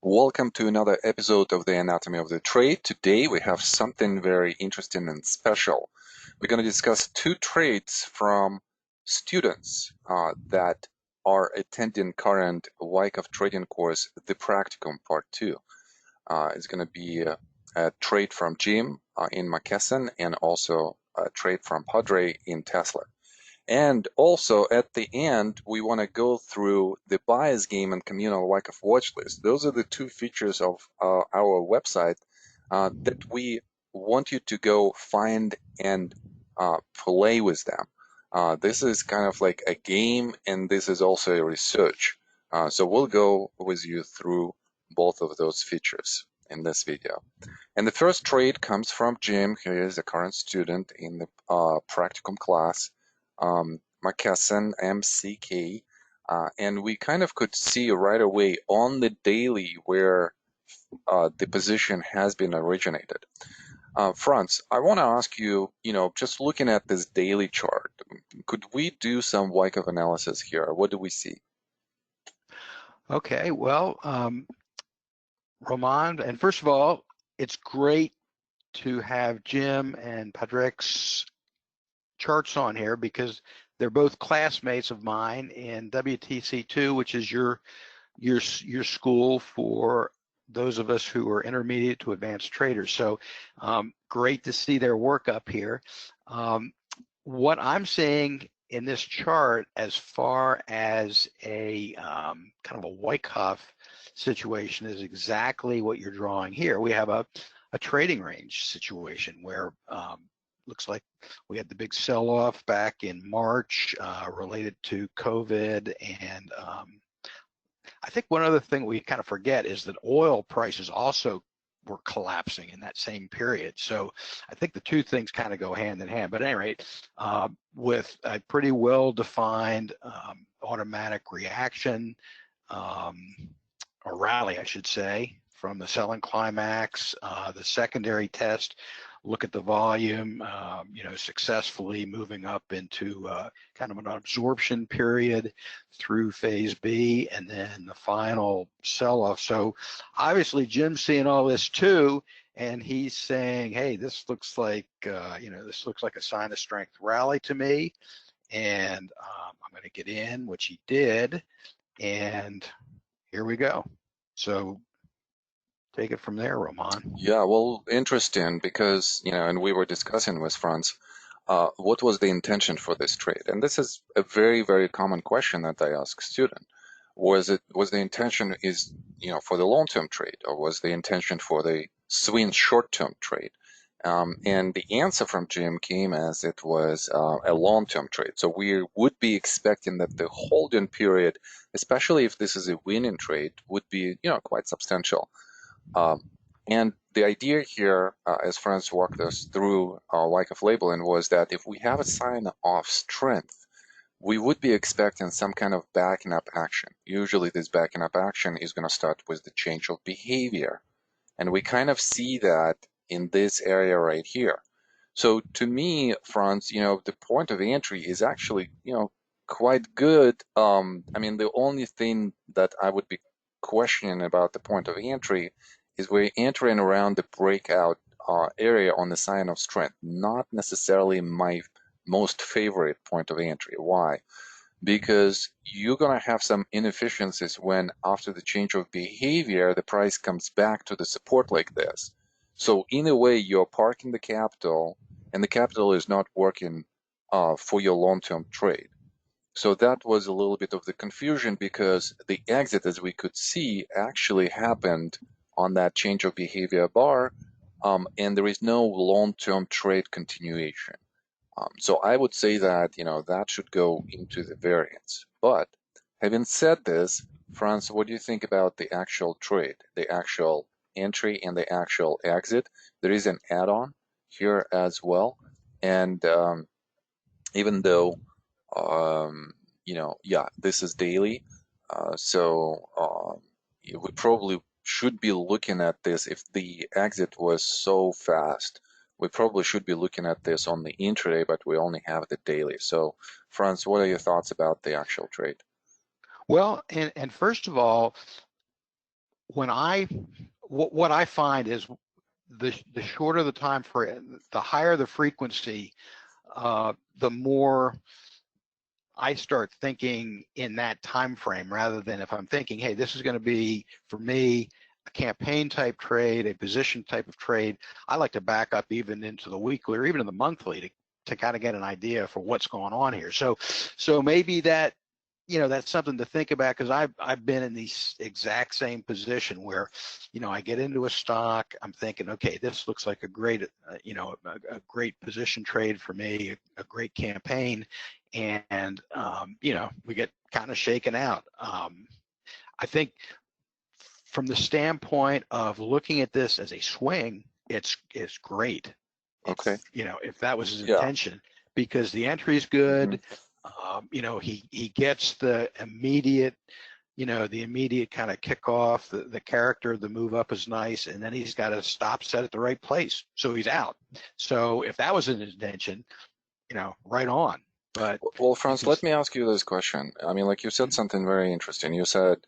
Welcome to another episode of the Anatomy of the Trade. Today we have something very interesting and special. We're going to discuss two trades from students that are attending current Wyckoff trading course, the Practicum Part 2. It's going to be a trade from Jim in McKesson and also a trade from Padre in Tesla. And also at the end, we want to go through the bias game and communal Wyckoff watchlist. Those are the two features of our website that we want you to go find and play with them. This is kind of like a game, and this is also a research. So we'll go with you through both of those features in this video. And the first trade comes from Jim. He is a current student in the practicum class. McKesson, MCK, and we kind of could see right away on the daily where the position has been originated. Franz, I want to ask you, just looking at this daily chart, could we do some Wyckoff analysis here? What do we see? Okay, well, Roman, and first of all, it's great to have Jim and Patrick's charts on here because they're both classmates of mine in WTC2, which is your school for those of us who are intermediate to advanced traders. So great to see their work up here. What I'm seeing in this chart as far as a kind of a Wyckoff situation is exactly what you're drawing here. We have a trading range situation where looks like we had the big sell-off back in March related to COVID, and I think one other thing we kind of forget is that oil prices also were collapsing in that same period. So I think the two things kind of go hand in hand. But at any rate, with a pretty well-defined automatic reaction, or rally, I should say, from the selling climax, the secondary test, look at the volume, successfully moving up into kind of an absorption period through phase B, and then the final sell-off. So obviously Jim's seeing all this too, and he's saying, hey, this looks like, this looks like a sign of strength rally to me, and I'm going to get in, which he did, and here we go. So take it from there, Roman. Yeah, well, interesting because, and we were discussing with Franz, what was the intention for this trade? And this is a very, very common question that I ask students. Was the intention for the long-term trade, or was the intention for the swing short-term trade? And the answer from Jim came as it was a long-term trade. So we would be expecting that the holding period, especially if this is a winning trade, would be, quite substantial. And the idea here, as Franz walked us through Wyckoff labeling, was that if we have a sign of strength, we would be expecting some kind of backing up action. Usually this backing up action is going to start with the change of behavior. And we kind of see that in this area right here. So to me, Franz, the point of entry is actually, quite good. I mean, the only thing that I would be questioning about the point of entry is we're entering around the breakout area on the sign of strength, not necessarily my most favorite point of entry. Why? Because you're going to have some inefficiencies when after the change of behavior, the price comes back to the support like this. So in a way, you're parking the capital, and the capital is not working for your long-term trade. So that was a little bit of the confusion because the exit, as we could see, actually happened on that change of behavior bar, and there is no long-term trade continuation. So I would say that, that should go into the variance. But having said this, Franz, what do you think about the actual trade, the actual entry and the actual exit? There is an add-on here as well. And even though, this is daily, so we probably should be looking at this. If the exit was so fast, we probably should be looking at this on the intraday, but we only have the daily. So, Franz, what are your thoughts about the actual trade? Well, and first of all, when what I find is the shorter the time frame, the higher the frequency, the more I start thinking in that time frame, rather than if I'm thinking, hey, this is going to be for me a campaign type trade, a position type of trade. I like to back up even into the weekly or even in the monthly to kind of get an idea for what's going on here. So maybe that, that's something to think about, because I've been in the exact same position where, I get into a stock, I'm thinking, okay, this looks like a great, a great position trade for me, a great campaign, and we get kind of shaken out. I think from the standpoint of looking at this as a swing, it's great. Okay. If that was his Yeah. intention, because the entry's good. He gets the immediate, kind of kickoff. The character of the move up is nice, and then he's got a stop set at the right place, so he's out. So if that was his intention, right on. But well, Franz, let me ask you this question. I mean, like you said something very interesting. You said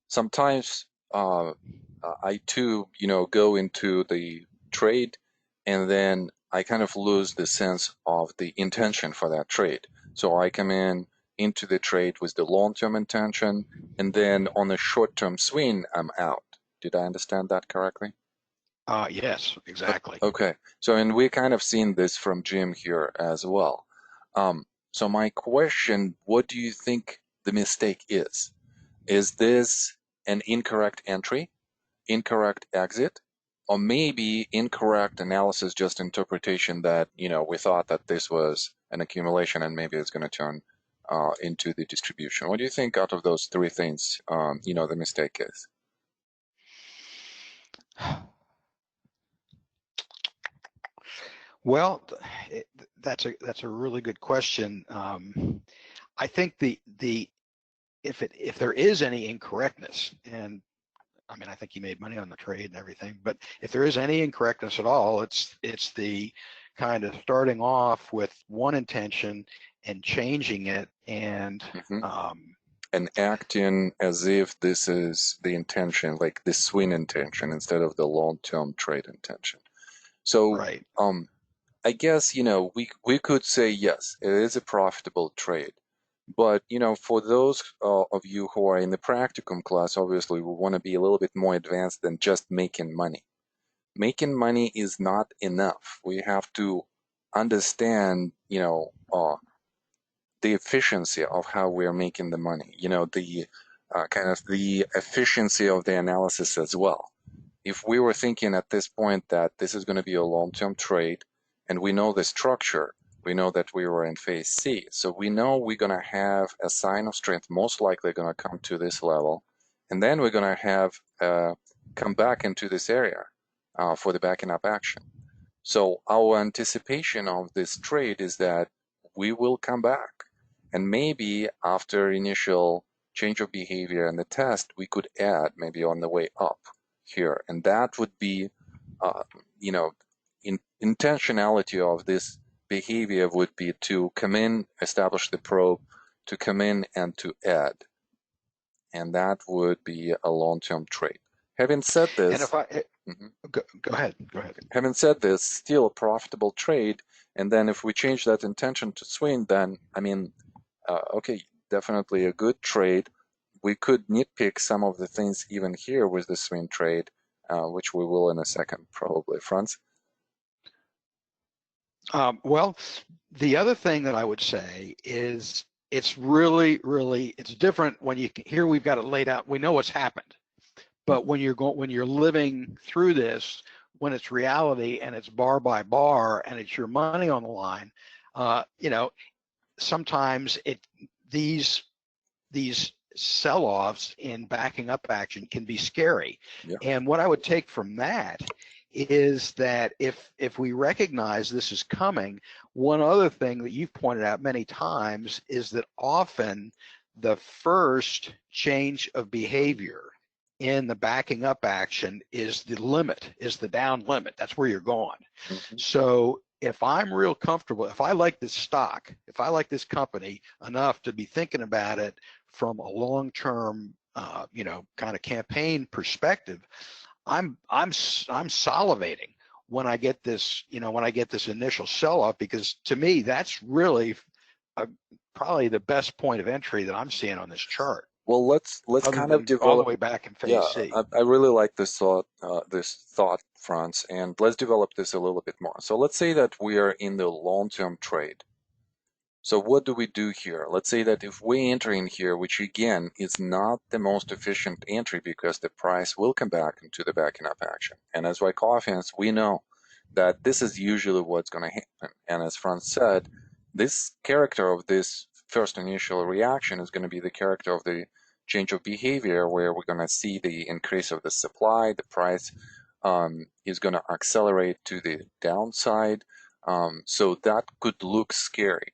sometimes I too, go into the trade, and then I kind of lose the sense of the intention for that trade. So I come into the trade with the long-term intention, and then on a short-term swing, I'm out. Did I understand that correctly? yes, exactly. Okay. So, and we kind of seen this from Jim here as well. So my question, what do you think the mistake is? Is this an incorrect entry, incorrect exit, or maybe incorrect analysis, just interpretation that, we thought that this was an accumulation and maybe it's going to turn into the distribution? What do you think out of those three things, the mistake is? Well, that's a really good question. I think if there is any incorrectness, and I mean, I think he made money on the trade and everything, but if there is any incorrectness at all, it's the kind of starting off with one intention and changing it, and Mm-hmm. And acting as if this is the intention, like the swing intention instead of the long-term trade intention. So, right. I guess, we could say yes, it is a profitable trade. But, for those of you who are in the practicum class, obviously we want to be a little bit more advanced than just making money. Making money is not enough. We have to understand, the efficiency of how we're making the money, the kind of the efficiency of the analysis as well. If we were thinking at this point that this is going to be a long-term trade, and we know the structure, we know that we were in phase C, so we know we're going to have a sign of strength, most likely going to come to this level, and then we're going to have come back into this area for the backing up action. So our anticipation of this trade is that we will come back. And maybe after initial change of behavior and the test, we could add maybe on the way up here. And that would be, intentionality of this behavior would be to come in, establish the probe, to come in and to add. And that would be a long-term trade. Having said And if this, I mhm. go ahead, Having said this, still a profitable trade. And then if we change that intention to swing, then, I mean, okay, definitely a good trade. We could nitpick some of the things even here with the swing trade, which we will in a second, probably. Franz? Well, the other thing that I would say is it's really, really, it's different when here we've got it laid out. We know what's happened, but when you're living through this, when it's reality and it's bar by bar and it's your money on the line, sometimes these sell-offs in backing up action can be scary. Yeah. And what I would take from that is that if we recognize this is coming, one other thing that you've pointed out many times is that often the first change of behavior in the backing up action is the limit, is the down limit. That's where you're going. Mm-hmm. So if I'm real comfortable, if I like this stock, if I like this company enough to be thinking about it from a long-term kind of campaign perspective, I'm salivating when I get this, when I get this initial sell up, because to me that's really probably the best point of entry that I'm seeing on this chart, Well, let's other kind of than all the develop. way back in phase Yeah, C. I really like this thought, Franz, and let's develop this a little bit more. So let's say that we are in the long-term trade. So what do we do here? Let's say that if we enter in here, which again is not the most efficient entry because the price will come back into the backing up action. And as Wyckoffans, we know that this is usually what's going to happen. And as Franz said, this character of this first initial reaction is going to be the character of the change of behavior, where we're going to see the increase of the supply, the price is going to accelerate to the downside. So that could look scary.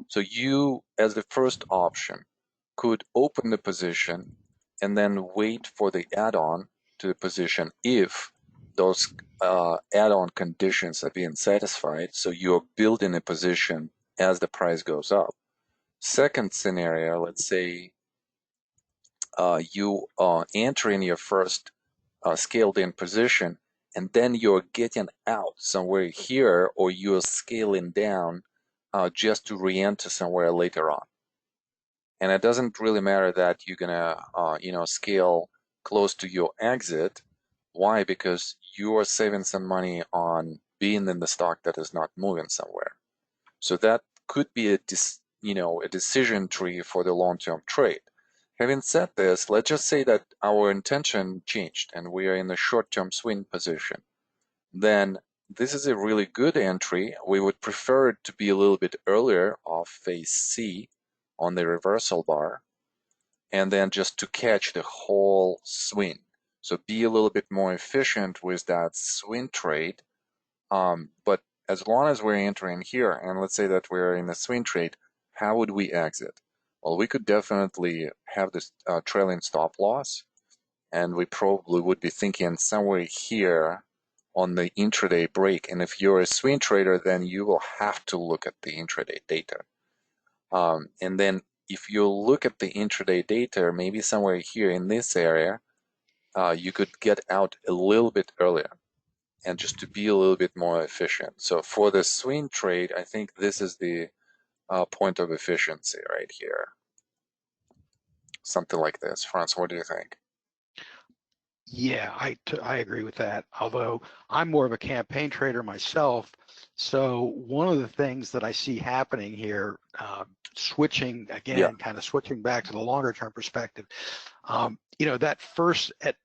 So you, as the first option, could open the position and then wait for the add-on to the position if those add-on conditions are being satisfied. So you're building a position as the price goes up. Second scenario, let's say you enter in your first scaled in position, and then you're getting out somewhere here, or you're scaling down just to re-enter somewhere later on. And it doesn't really matter that you're gonna scale close to your exit. Why? Because you are saving some money on being in the stock that is not moving somewhere. So that could be a decision tree for the long-term trade. Having said this, let's just say that our intention changed and we are in a short-term swing position. Then this is a really good entry. We would prefer it to be a little bit earlier off phase C on the reversal bar, and then just to catch the whole swing. So be a little bit more efficient with that swing trade. But as long as we're entering here, and let's say that we're in a swing trade, how would we exit? Well, we could definitely have this trailing stop loss, and we probably would be thinking somewhere here on the intraday break. And if you're a swing trader, then you will have to look at the intraday data. And then if you look at the intraday data, maybe somewhere here in this area, you could get out a little bit earlier and just to be a little bit more efficient. So for the swing trade, I think this is the point of efficiency right here. Something like this. Franz, what do you think? Yeah, I agree with that. Although I'm more of a campaign trader myself, so one of the things that I see happening here, switching Yeah. again, kind of switching back to the longer term perspective, that first at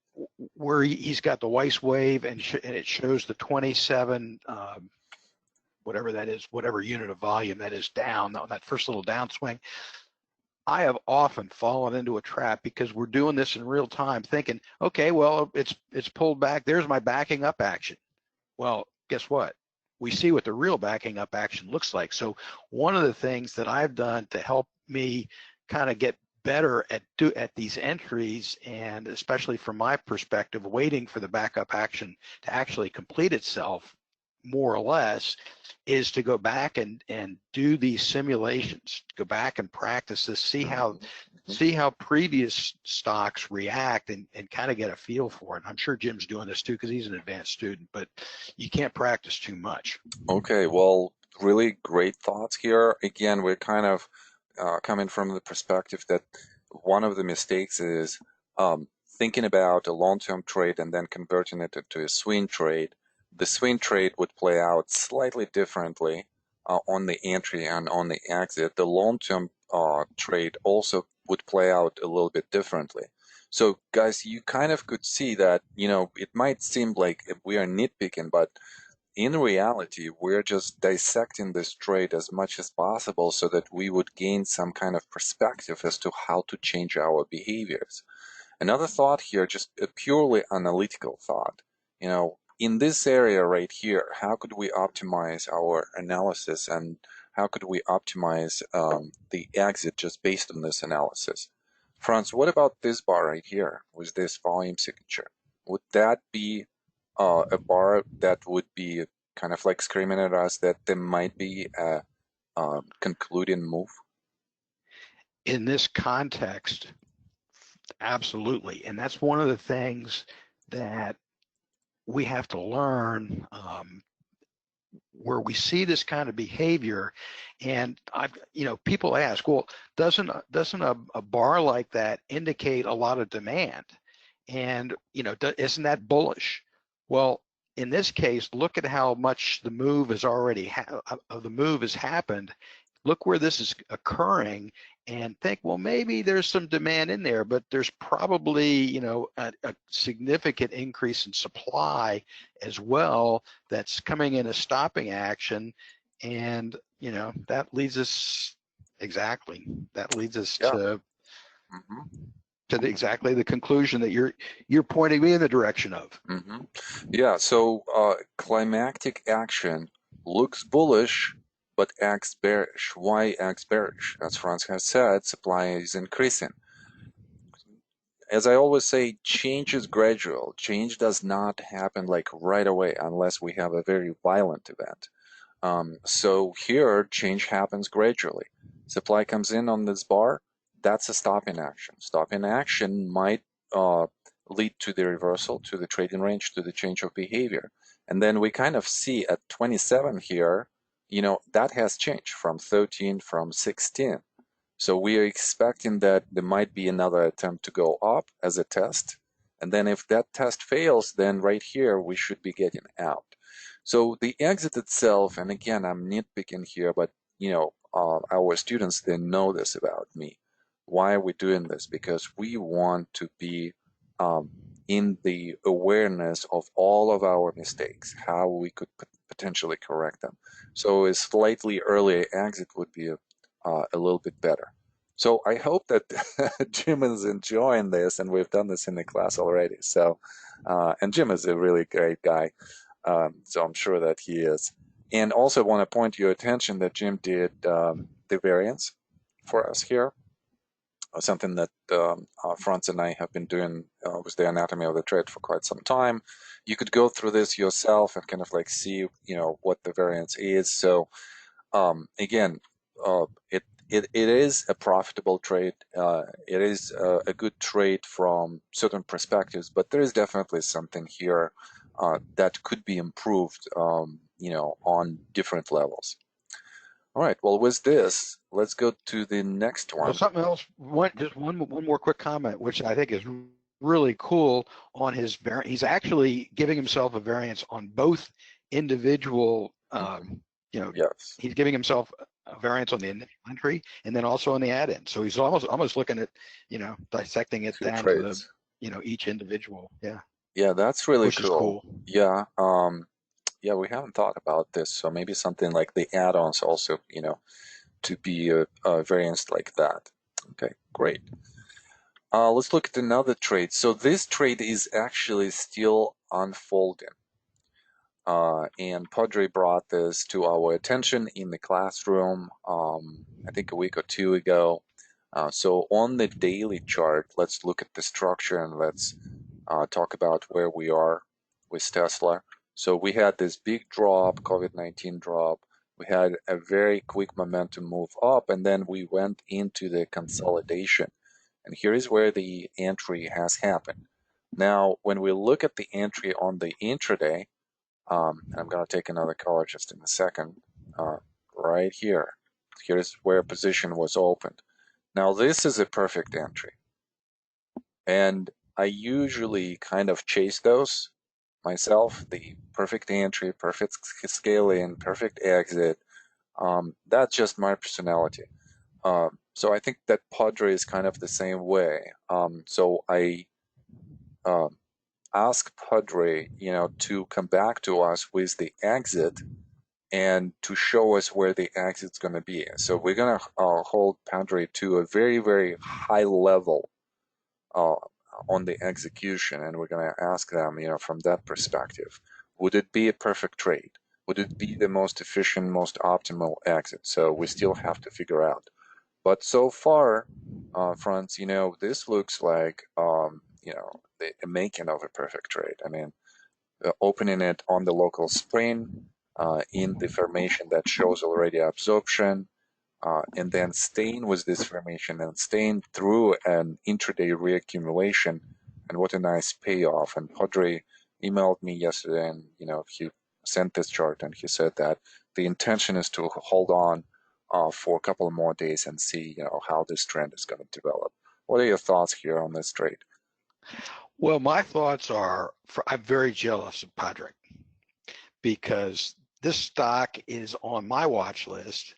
where he's got the Weiss wave and it shows the 27, whatever that is, whatever unit of volume that is down on that first little downswing. I have often fallen into a trap because we're doing this in real time, thinking, okay, well, it's pulled back. There's my backing up action. Well, guess what? We see what the real backing up action looks like. So one of the things that I've done to help me kind of get better at these entries, and especially from my perspective, waiting for the backup action to actually complete itself, more or less, is to go back and do these simulations, go back and practice this, see how previous stocks react, and kind of get a feel for it. I'm sure Jim's doing this too because he's an advanced student, but you can't practice too much. Okay, well, really great thoughts here. Again, we're kind of coming from the perspective that one of the mistakes is thinking about a long-term trade and then converting it into a swing trade. The swing trade would play out slightly differently on the entry and on the exit. The long-term trade also would play out a little bit differently. So, guys, you kind of could see that, it might seem like we are nitpicking, but in reality, we're just dissecting this trade as much as possible so that we would gain some kind of perspective as to how to change our behaviors. Another thought here, just a purely analytical thought. In this area right here, how could we optimize our analysis and how could we optimize the exit just based on this analysis? Franz, what about this bar right here with this volume signature? Would that be a bar that would be kind of like screaming at us that there might be a concluding move? In this context, Absolutely. And that's one of the things that we have to learn, where we see this kind of behavior. And people ask, well, doesn't a bar like that indicate a lot of demand? And, isn't that bullish? Well, in this case, look at how much the move has already the move has happened. Look where this is occurring and think, well, maybe there's some demand in there, but there's probably, a significant increase in supply as well that's coming in a stopping action. And, that leads us Yeah. to Hmm. exactly the conclusion that you're pointing me in the direction of. Hmm. Yeah, so climactic action looks bullish but acts bearish. Why acts bearish? As Franz has said, supply is increasing. As I always say, change is gradual. Change does not happen like right away unless we have a very violent event. So here, change happens gradually. Supply comes in on this bar, that's a stop in action. Stop in action might uh, lead to the reversal, to the trading range, to the change of behavior. And then we kind of see at 27 here, that has changed from 13, from 16. So we are expecting that there might be another attempt to go up as a test. And then if that test fails, then right here we should be getting out. So the exit itself, and again, I'm nitpicking here, but our students, they know this about me. Why are we doing this? Because we want to be um, in the awareness of all of our mistakes, how we could potentially correct them. So a slightly earlier exit would be a little bit better. So I hope that Jim is enjoying this, and we've done this in the class already. So, and Jim is a really great guy, so I'm sure that he is. And also want to point your attention that Jim did the variance for us here, something that Franz and I have been doing with the anatomy of the trade for quite some time. You could go through this yourself and kind of like see, what the variance is. So again, it is a profitable trade. It is a good trade from certain perspectives, but there is definitely something here that could be improved, on different levels. All right. Well, with this, let's go to the next Well, one. something else, just one more quick comment, which I think is really cool on his variant. He's actually giving himself a variance on both individual, Hmm. Yes. he's giving himself a variance on the initial entry and then also on the add-in. So he's almost looking at, dissecting it Two down to the, trades. each individual. Yeah, Yeah, that's really which is cool. cool. Yeah. Yeah, we haven't thought about this. So maybe something like the add-ons also, to be a variance like that. Okay, great. Let's look at another trade. So this trade is actually still unfolding. And Padre brought this to our attention in the classroom, I think a week or two ago. So on the daily chart, let's look at the structure and let's talk about where we are with Tesla. So we had this big drop, COVID-19 drop. We had a very quick momentum move up, and then we went into the consolidation. And here is where the entry has happened. Now, when we look at the entry on the intraday, and I'm going to take another color just in a second, uh, right here. Here's where position was opened. Now, this is a perfect entry. And I usually kind of chase those myself, the perfect entry, perfect scale in, perfect exit. That's just my personality. So I think that Padre is kind of the same way. So I um, ask Padre, to come back to us with the exit and to show us where the exit's going to be. So we're going to hold Padre to a very, very high level uh, on the execution, and we're going to ask them, from that perspective, would it be a perfect trade? Would it be the most efficient, most optimal exit? So we still have to figure out. But so far, Franz, this looks like, the making of a perfect trade. I mean, opening it on the local spring in the formation that shows already absorption, and then staying with this formation and staying through an intraday reaccumulation. And what a nice payoff. And Padre emailed me yesterday, and he sent this chart, and he said that the intention is to hold on for a couple of more days and see how this trend is going to develop. What are your thoughts here on this trade? Well, my thoughts are, I'm very jealous of Patrick because this stock is on my watch list,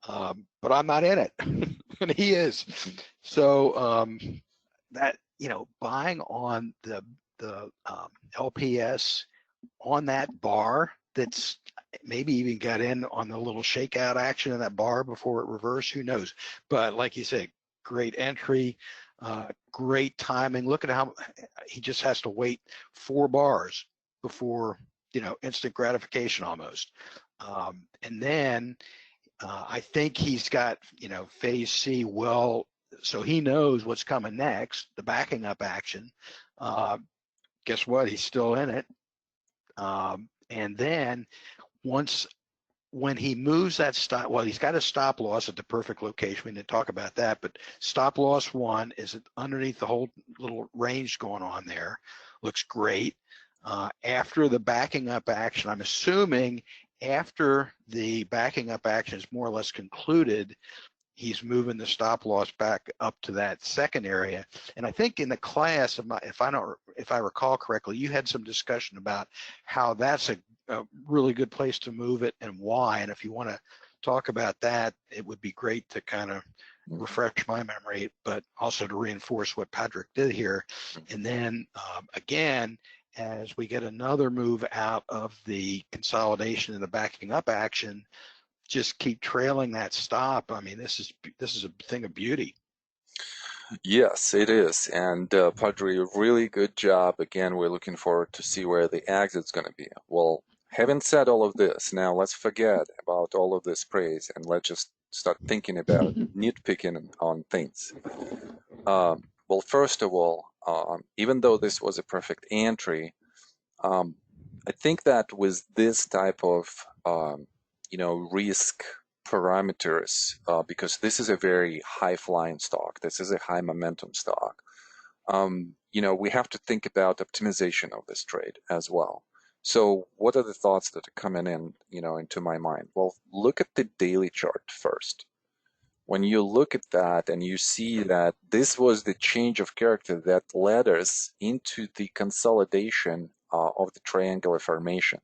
but I'm not in it, and he is. So that buying on the LPS on that bar that's maybe even got in on the little shakeout action in that bar before it reversed, who knows? But like you said, great entry, great timing. Look at how he just has to wait 4 bars before instant gratification almost. And then I think he's got phase C well, so he knows what's coming next, the backing up action. Guess what? He's still in it. And then when he moves that stop, well, he's got a stop loss at the perfect location. We didn't talk about that, but stop loss 1 is underneath the whole little range going on there. Looks great. After the backing up action, I'm assuming after the backing up action is more or less concluded, he's moving the stop loss back up to that second area. And I think in the class, if I recall correctly, you had some discussion about how that's a really good place to move it and why. And if you want to talk about that, it would be great to kind of refresh my memory, but also to reinforce what Patrick did here. And then again, as we get another move out of the consolidation and the backing up action, just keep trailing that stop. I mean, this is a thing of beauty. Yes, it is. And Padre, really good job. Again, we're looking forward to see where the exit's going to be. Well, having said all of this, now let's forget about all of this praise and let's just start thinking about nitpicking on things. Well, first of all, even though this was a perfect entry, I think that with this type of risk parameters, because this is a very high flying stock, this is a high momentum stock. We have to think about optimization of this trade as well. So what are the thoughts that are coming in, into my mind? Well, look at the daily chart first. When you look at that and you see that this was the change of character that led us into the consolidation of the triangular formation.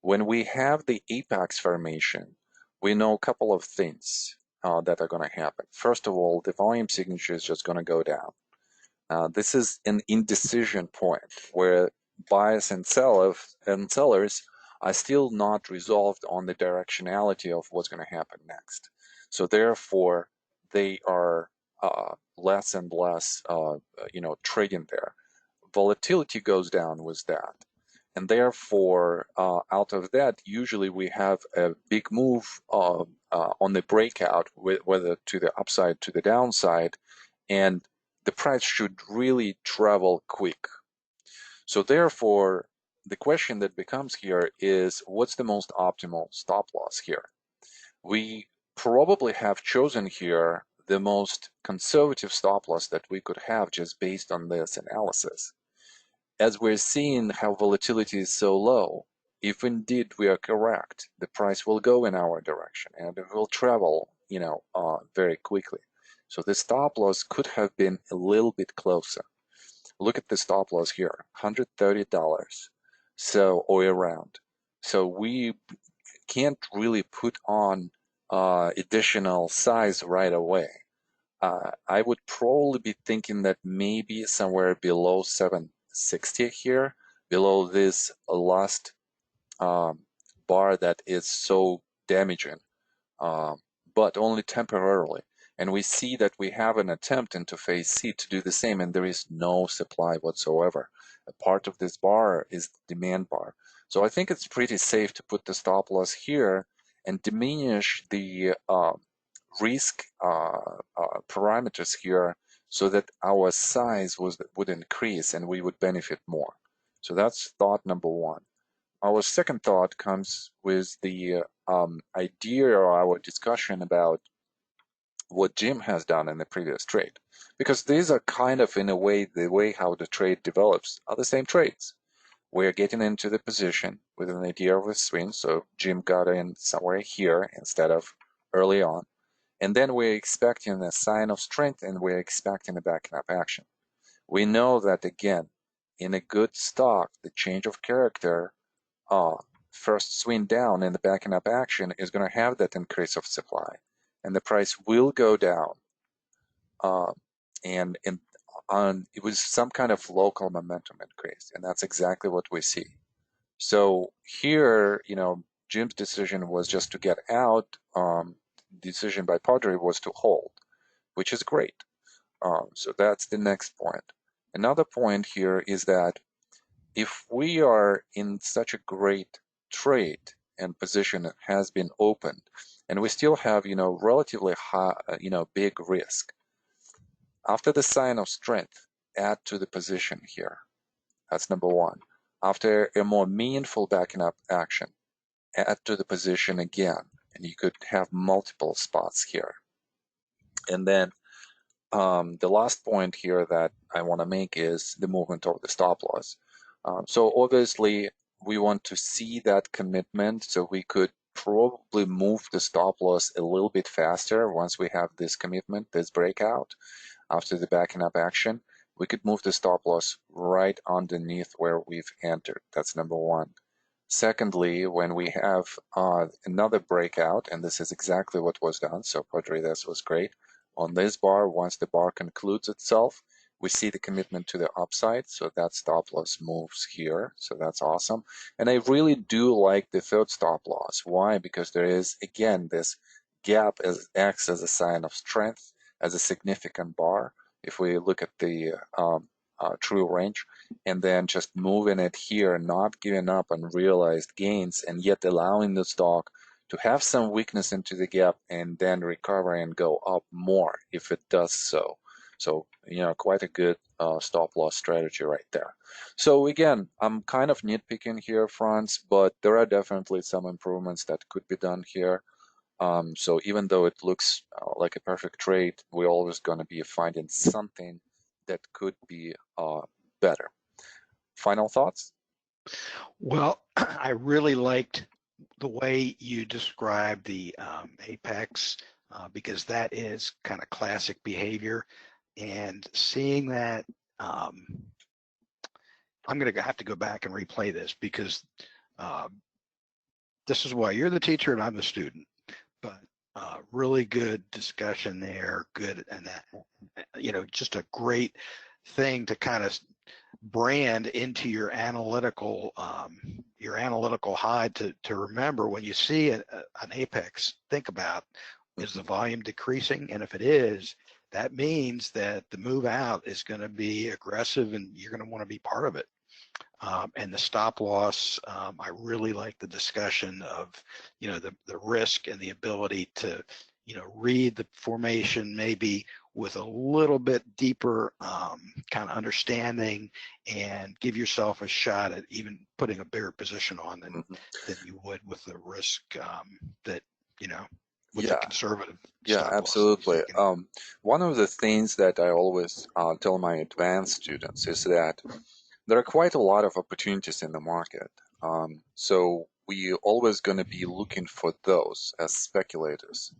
When we have the apex formation, we know a couple of things that are going to happen. First of all, the volume signature is just going to go down. This is an indecision point where buyers and sellers are still not resolved on the directionality of what's going to happen next. So therefore, they are less and less, trading there. Volatility goes down with that. And therefore, out of that, usually we have a big move on the breakout, whether to the upside, to the downside, and the price should really travel quick. So therefore, the question that becomes here is, what's the most optimal stop loss here? We probably have chosen here the most conservative stop loss that we could have just based on this analysis. As we're seeing how volatility is so low, if indeed we are correct, the price will go in our direction and it will travel, very quickly. So the stop loss could have been a little bit closer. Look at the stop loss here, $130, or around. So we can't really put on additional size right away. I would probably be thinking that maybe somewhere below 760 here, below this last bar that is so damaging, but only temporarily. And we see that we have an attempt into phase C to do the same, and there is no supply whatsoever. A part of this bar is the demand bar. So I think it's pretty safe to put the stop loss here and diminish the risk parameters here so that our size would increase and we would benefit more. So that's thought number one. Our second thought comes with the idea or our discussion about what Jim has done in the previous trade. Because these are kind of, in a way, the way how the trade develops are the same trades. We're getting into the position with an idea of a swing, so Jim got in somewhere here instead of early on. And then we're expecting a sign of strength and we're expecting a backing up action. We know that, again, in a good stock, the change of character, first swing down and the backing up action is going to have that increase of supply. And the price will go down. And it was some kind of local momentum increase. And that's exactly what we see. So here, Jim's decision was just to get out. Decision by Padre was to hold, which is great. So that's the next point. Another point here is that if we are in such a great trade and position has been opened, and we still have, relatively high, big risk, after the sign of strength, add to the position here. That's number one. After a more meaningful backing up action, add to the position again, and you could have multiple spots here. And then the last point here that I want to make is the movement of the stop loss. So obviously, we want to see that commitment, so we could probably move the stop loss a little bit faster once we have this commitment, this breakout. After the backing up action, we could move the stop loss right underneath where we've entered. That's number one. Secondly, when we have another breakout, and this is exactly what was done, so Padre, this was great. On this bar, once the bar concludes itself, we see the commitment to the upside, so that stop loss moves here, so that's awesome. And I really do like the third stop loss. Why? Because there is, again, this gap acts as a sign of strength, as a significant bar. If we look at the true range, and then just moving it here, not giving up on realized gains, and yet allowing the stock to have some weakness into the gap and then recover and go up more if it does so. So, quite a good stop loss strategy right there. So again, I'm kind of nitpicking here, Franz, but there are definitely some improvements that could be done here. So even though it looks like a perfect trade, we're always going to be finding something that could be better. Final thoughts? Well, I really liked the way you described the apex because that is kind of classic behavior. And seeing that, I'm going to have to go back and replay this because this is why you're the teacher and I'm the student. But really good discussion there. Good, and that, just a great thing to kind of brand into your analytical hide to remember when you see an apex. Think about, is the volume decreasing? And if it is, that means that the move out is going to be aggressive and you're going to want to be part of it. And the stop loss, I really like the discussion of, the risk and the ability to, read the formation maybe with a little bit deeper kind of understanding and give yourself a shot at even putting a bigger position on than you would with the risk that, with the conservative stop absolutely. loss. One of the things that I always tell my advanced students is that there are quite a lot of opportunities in the market. So we always going to be looking for those as speculators.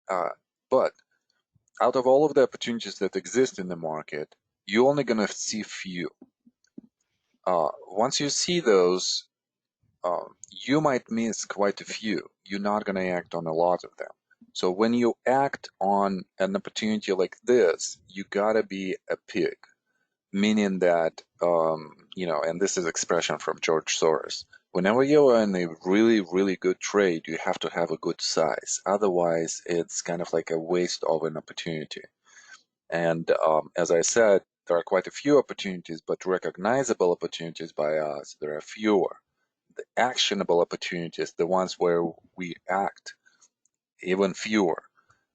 But out of all of the opportunities that exist in the market, you're only going to see few. Once you see those, you might miss quite a few. You're not going to act on a lot of them. So when you act on an opportunity like this, you gotta be a pig, meaning that, and this is expression from George Soros. Whenever you're in a really, really good trade, you have to have a good size. Otherwise, it's kind of like a waste of an opportunity. And as I said, there are quite a few opportunities, but recognizable opportunities by us, there are fewer. The actionable opportunities, the ones where we act, even fewer.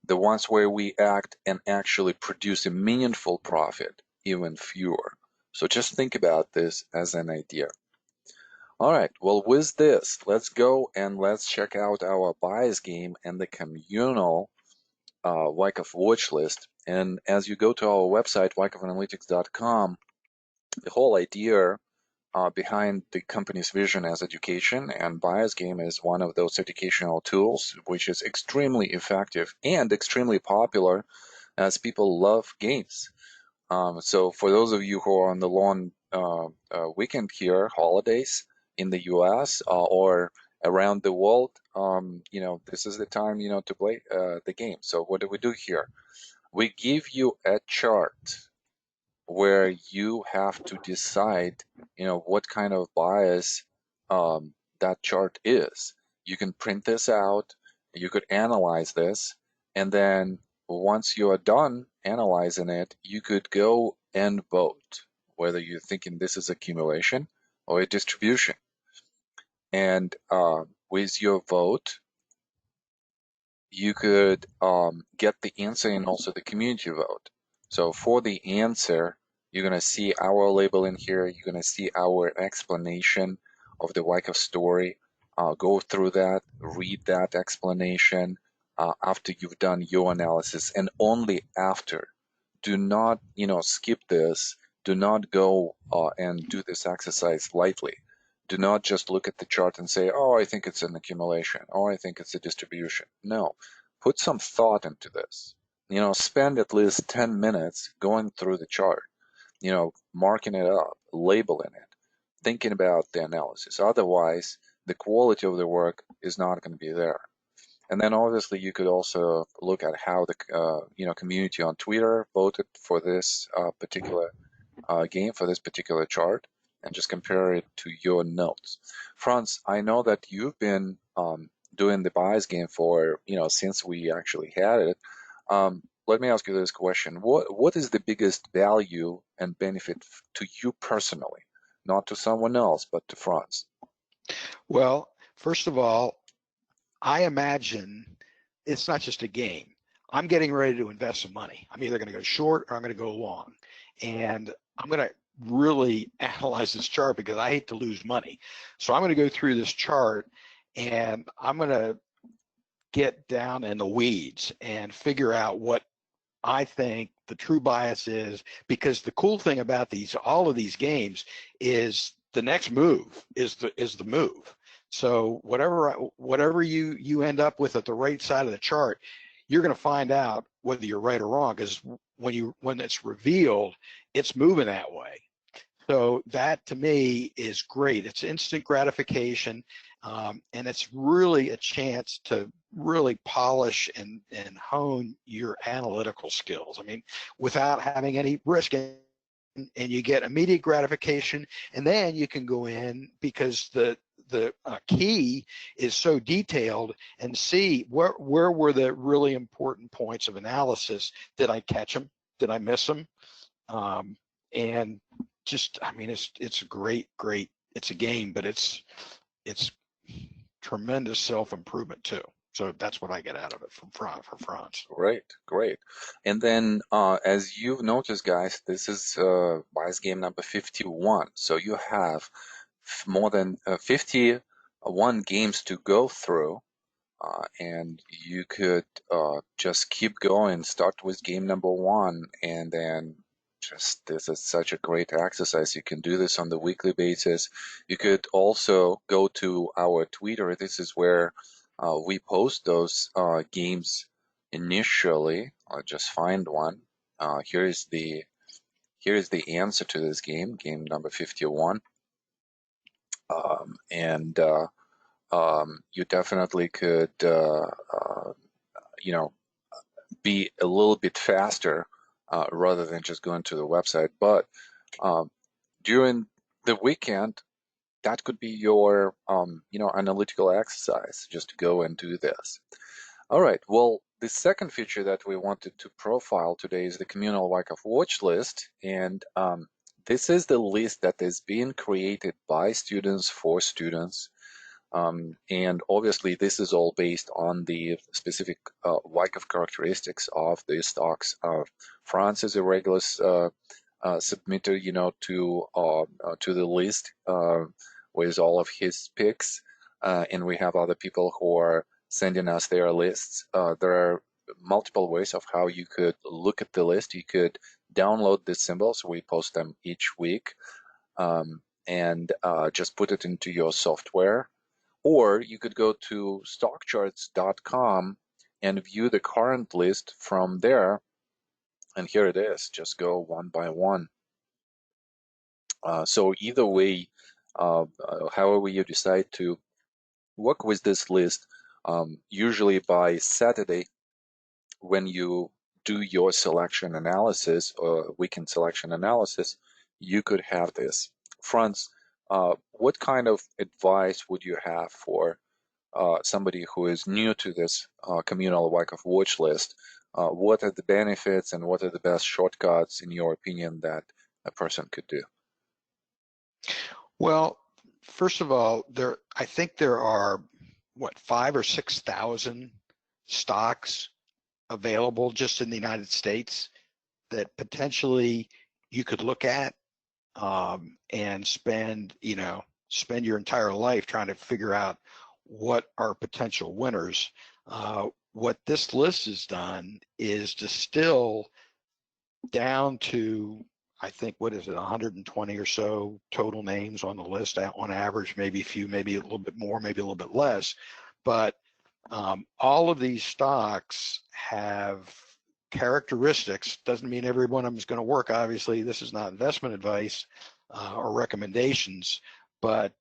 The ones where we act and actually produce a meaningful profit, even fewer. So just think about this as an idea. All right, well, with this, let's go and let's check out our bias game and the communal Wyckoff watchlist. And as you go to our website, wyckoffanalytics.com, the whole idea behind the company's vision as education, and bias game is one of those educational tools, which is extremely effective and extremely popular as people love games. So for those of you who are on the long weekend here, holidays in the US or around the world, this is the time, to play the game. So what do we do here? We give you a chart where you have to decide, what kind of bias that chart is. You can print this out, you could analyze this, and then once you are done analyzing it, you could go and vote, whether you're thinking this is accumulation or a distribution. And with your vote, you could get the answer and also the community vote. So for the answer, you're going to see our label in here. You're going to see our explanation of the Wyckoff story. Go through that, read that explanation after you've done your analysis, and only after. Do not, skip this. Do not go and do this exercise lightly. Do not just look at the chart and say, oh, I think it's an accumulation. Oh, I think it's a distribution. No, put some thought into this. Spend at least 10 minutes going through the chart, marking it up, labeling it, thinking about the analysis. Otherwise, the quality of the work is not going to be there. And then obviously you could also look at how the community on Twitter voted for this particular game, for this particular chart, and just compare it to your notes. Franz, I know that you've been doing the bias game for, since we actually had it. Let me ask you this question. What is the biggest value and benefit to you personally? Not to someone else, but to Franz. Well, first of all, I imagine it's not just a game. I'm getting ready to invest some money. I'm either going to go short or I'm going to go long. And I'm going to really analyze this chart because I hate to lose money. So I'm going to go through this chart and I'm going to get down in the weeds and figure out what I think the true bias is, because the cool thing about all of these games is the next move is the move. So whatever you end up with at the right side of the chart, you're going to find out whether you're right or wrong, because when it's revealed, it's moving that way. So that to me is great. It's instant gratification, and it's really a chance to really polish and hone your analytical skills. I mean, without having any risk, and you get immediate gratification, and then you can go in because the key is so detailed and see where were the really important points of analysis. Did I catch them? Did I miss them? And just, I mean, it's great. It's a game, but it's tremendous self-improvement too. So that's what I get out of it for Franz. Great. And then, as you've noticed, guys, this is bias game number 51. So you have more than 51 games to go through, and you could just keep going, start with game number one, and then this is such a great exercise. You can do this on the weekly basis. You could also go to our Twitter. This is where we post those games initially. I'll just find one. Here is the answer to this game number 51. And you definitely could, be a little bit faster rather than just going to the website. But during the weekend, that could be your, analytical exercise, just to go and do this. All right. Well, the second feature that we wanted to profile today is the Communal Wyckoff watch list, and this is the list that is being created by students for students. And obviously, this is all based on the specific Wyckoff characteristics of the stocks. Franz is a regular submitter, to the list with all of his picks, and we have other people who are sending us their lists. There are multiple ways of how you could look at the list. You could download the symbols. We post them each week, and just put it into your software. Or you could go to stockcharts.com and view the current list from there. And here it is. Just go one by one. So either way, however you decide to work with this list, usually by Saturday, when you do your selection analysis or weekend selection analysis, you could have this. Franz, what kind of advice would you have for somebody who is new to this communal Wyckoff watch list? What are the benefits and what are the best shortcuts, in your opinion, that a person could do? Well, first of all, I think there are what 5,000 or 6,000 stocks available just in the United States that potentially you could look at and spend your entire life trying to figure out what are potential winners. What this list has done is distill down to, I think, what is it, 120 or so total names on the list on average, maybe a few, maybe a little bit more, maybe a little bit less. But all of these stocks have characteristics. Doesn't mean every one of them is going to work. Obviously, this is not investment advice or recommendations, but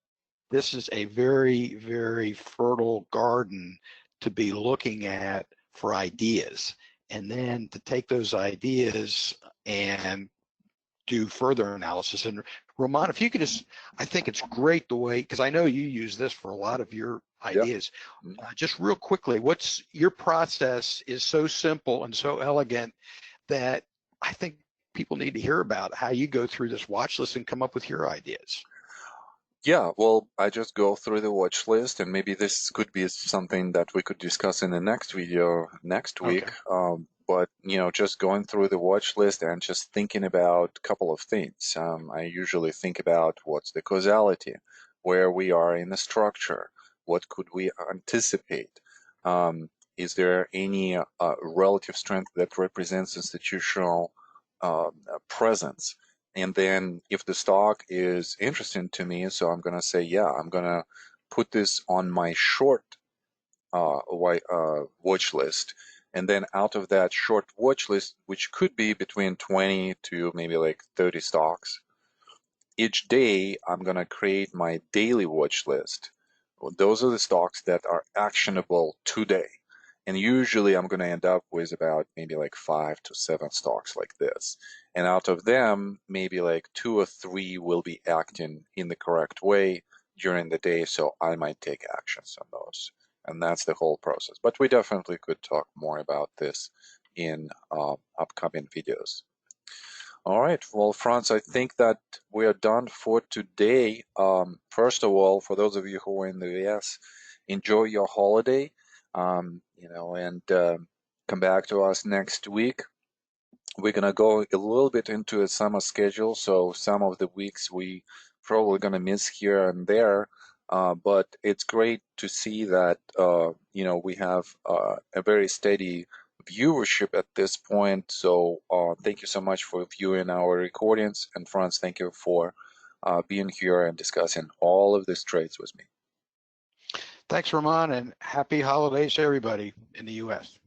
this is a very, very fertile garden to be looking at for ideas, and then to take those ideas and do further analysis. And Roman, if you could just, I think it's great the way, because I know you use this for a lot of your ideas. Just real quickly, what's your process is so simple and so elegant that I think people need to hear about how you go through this watch list and come up with your ideas. Yeah, well, I just go through the watch list, and maybe this could be something that we could discuss in the next video next week. Okay. But just going through the watch list and just thinking about a couple of things. I usually think about what's the causality, where we are in the structure, what could we anticipate? Is there any relative strength that represents institutional presence? And then if the stock is interesting to me, so I'm going to say, yeah, I'm going to put this on my short watch list. And then out of that short watch list, which could be between 20 to maybe like 30 stocks, each day I'm going to create my daily watch list. Well, those are the stocks that are actionable today. And usually I'm going to end up with about maybe like 5 to 7 stocks like this. And out of them, maybe like 2 or 3 will be acting in the correct way during the day. So I might take actions on those. And that's the whole process. But we definitely could talk more about this in upcoming videos. All right, well, Franz, I think that we are done for today. First of all, for those of you who are in the US, enjoy your holiday, and come back to us next week. We're gonna go a little bit into a summer schedule, so some of the weeks we probably gonna miss here and there. But it's great to see that we have a very steady viewership at this point. So thank you so much for viewing our recordings, and Franz, thank you for being here and discussing all of these trades with me. Thanks, Roman, and happy holidays to everybody in the U.S.